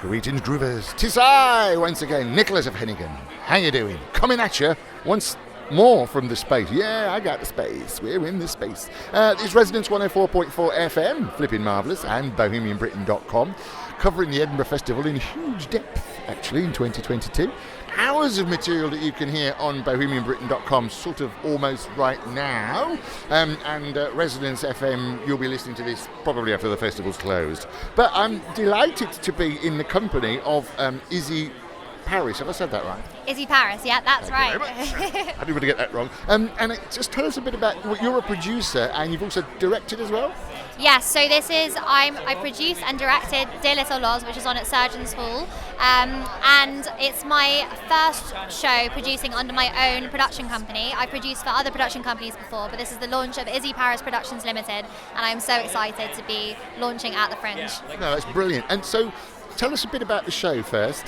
Greetings, groovers. 'Tis I, once again, Nicholas of Hennegan. How you doing? Coming at you once more from the space. Yeah, I got the space. We're in the space. It's Resonance 104.4 FM, flipping marvellous, and BohemianBritain.com, covering the Edinburgh Festival in huge depth, actually, in 2022. Hours of material that you can hear on BohemianBritain.com sort of almost right now, and Resonance FM, you'll be listening to this probably after the festival's closed. But I'm delighted to be in the company of Izzy Parriss. Have I said that right? Izzy Parriss, yeah, that's right. I didn't want to get that wrong. Just tell us a bit about, you're a producer and you've also directed as well? Yes, so I produced and directed Dear Little Loz, which is on at Surgeons Hall, and it's my first show producing under my own production company. I produced for other production companies before, but this is the launch of Izzy Parriss Productions Limited, and I'm so excited to be launching at the Fringe. No, that's brilliant. And so, tell us a bit about the show first.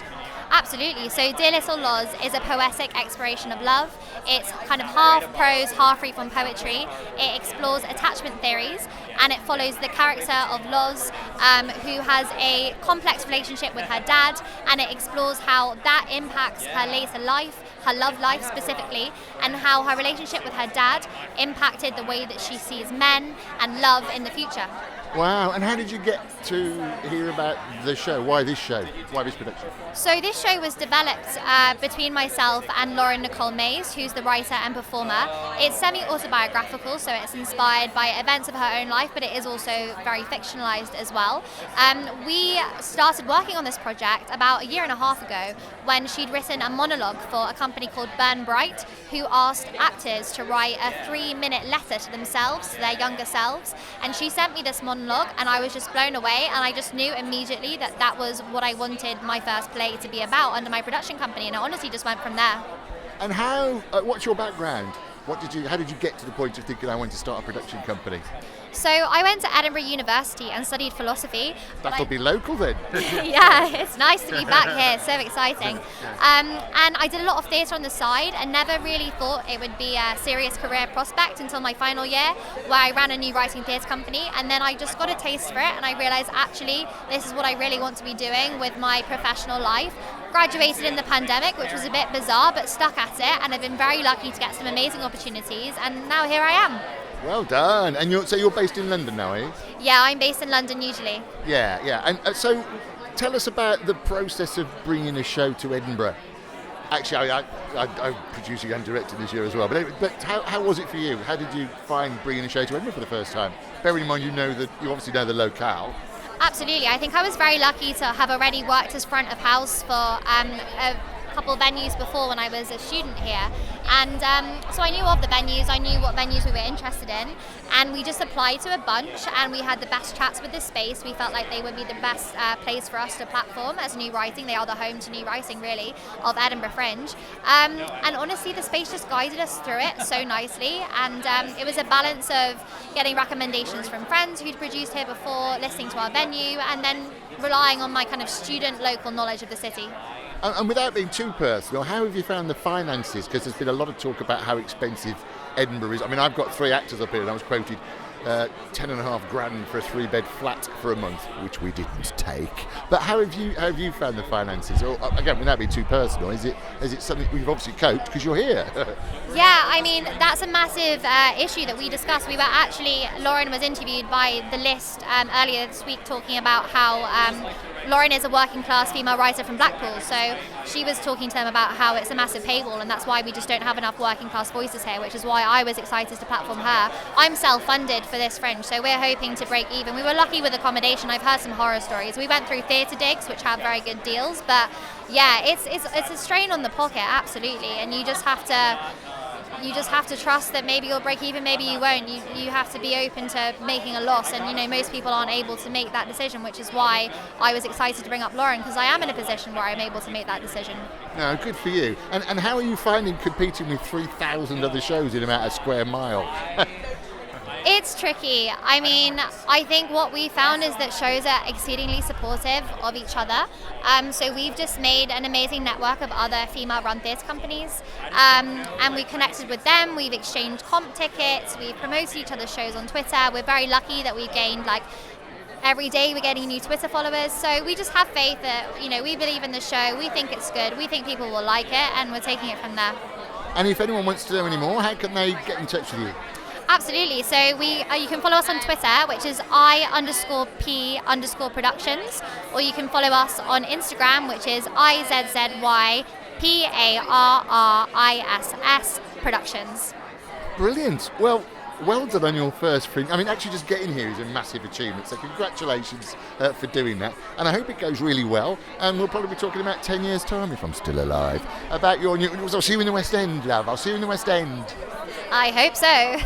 Absolutely. So Dear Little Loz is a poetic exploration of love. It's kind of half prose, half free from poetry. It explores attachment theories, and it follows the character of Loz, who has a complex relationship with her dad, and it explores how that impacts her later life, her love life specifically, and how her relationship with her dad impacted the way that she sees men and love in the future. Wow, and how did you get to hear about the show? Why this show? Why this production? So this show was developed between myself and Lauren Nicole Mays, who's the writer and performer. It's semi-autobiographical, so it's inspired by events of her own life, but it is also very fictionalized as well. We started working on this project about a year and a half ago when she'd written a monologue for a company called Burn Bright, who asked actors to write a 3-minute letter to themselves, to their younger selves, and she sent me this monologue, and I was just blown away, and I just knew immediately that that was what I wanted my first play to be about under my production company, and it honestly just went from there. And what's your background? How did you get to the point of thinking I want to start a production company? So I went to Edinburgh University and studied philosophy. That'll be local then. Yeah, it's nice to be back here, so exciting. And I did a lot of theatre on the side and never really thought it would be a serious career prospect until my final year, where I ran a new writing theatre company, and then I just got a taste for it, and I realised actually this is what I really want to be doing with my professional life. Graduated in the pandemic, which was a bit bizarre, but stuck at it, and I've been very lucky to get some amazing opportunities, and now here I am. Well done. And you're based in London now, are you? Yeah, I'm based in London usually. Yeah. And so tell us about the process of bringing a show to Edinburgh. Actually, I'm producing and directing this year as well. But how was it for you? How did you find bringing a show to Edinburgh for the first time? Bearing in mind you obviously know the locale. Absolutely. I think I was very lucky to have already worked as front of house for a couple of venues before when I was a student here, and so I knew of the venues, I knew what venues we were interested in, and we just applied to a bunch, and we had the best chats with the space. We felt like they would be the best place for us to platform as new writing. They are the home to new writing, really, of Edinburgh Fringe, and honestly the space just guided us through it so nicely, and it was a balance of getting recommendations from friends who'd produced here before, listening to our venue, and then relying on my kind of student local knowledge of the city. And without being too personal, how have you found the finances? Because there's been a lot of talk about how expensive Edinburgh is. I mean, I've got 3 actors up here and I was quoted $10,500 for a 3-bed flat for a month, which we didn't take. But how have you found the finances? Or again, without being too personal, is it something we've obviously coped because you're here? Yeah, I mean, that's a massive issue that we discussed. Lauren was interviewed by The List earlier this week talking about how Lauren is a working class female writer from Blackpool, so she was talking to them about how it's a massive pay wall, and that's why we just don't have enough working class voices here, which is why I was excited to platform her. I'm self-funded for this Fringe, so we're hoping to break even. We were lucky with accommodation. I've heard some horror stories. We went through theatre digs, which have very good deals, but yeah, it's a strain on the pocket, absolutely, and you just have to trust that maybe you'll break even, maybe you won't. You have to be open to making a loss, and most people aren't able to make that decision, which is why I was excited to bring up Lauren, because I am in a position where I'm able to make that decision. No, good for you. And how are you finding competing with 3,000 other shows in about a square mile? It's tricky. I mean, I think what we found is that shows are exceedingly supportive of each other. So we've just made an amazing network of other female-run theatre companies, and we connected with them. We've exchanged comp tickets. We've promoted each other's shows on Twitter. We're very lucky that we've gained every day we're getting new Twitter followers. So we just have faith that, we believe in the show. We think it's good. We think people will like it, and we're taking it from there. And if anyone wants to know any more, how can they get in touch with you? Absolutely. So you can follow us on Twitter, which is I_P_productions, or you can follow us on Instagram, which is IZZYPARRISS Productions. Brilliant. Well done on your first Fringe. I mean, actually just getting here is a massive achievement, so congratulations for doing that. And I hope it goes really well. And we'll probably be talking about 10 years' time, if I'm still alive, about your new... I'll see you in the West End, love. I'll see you in the West End. I hope so.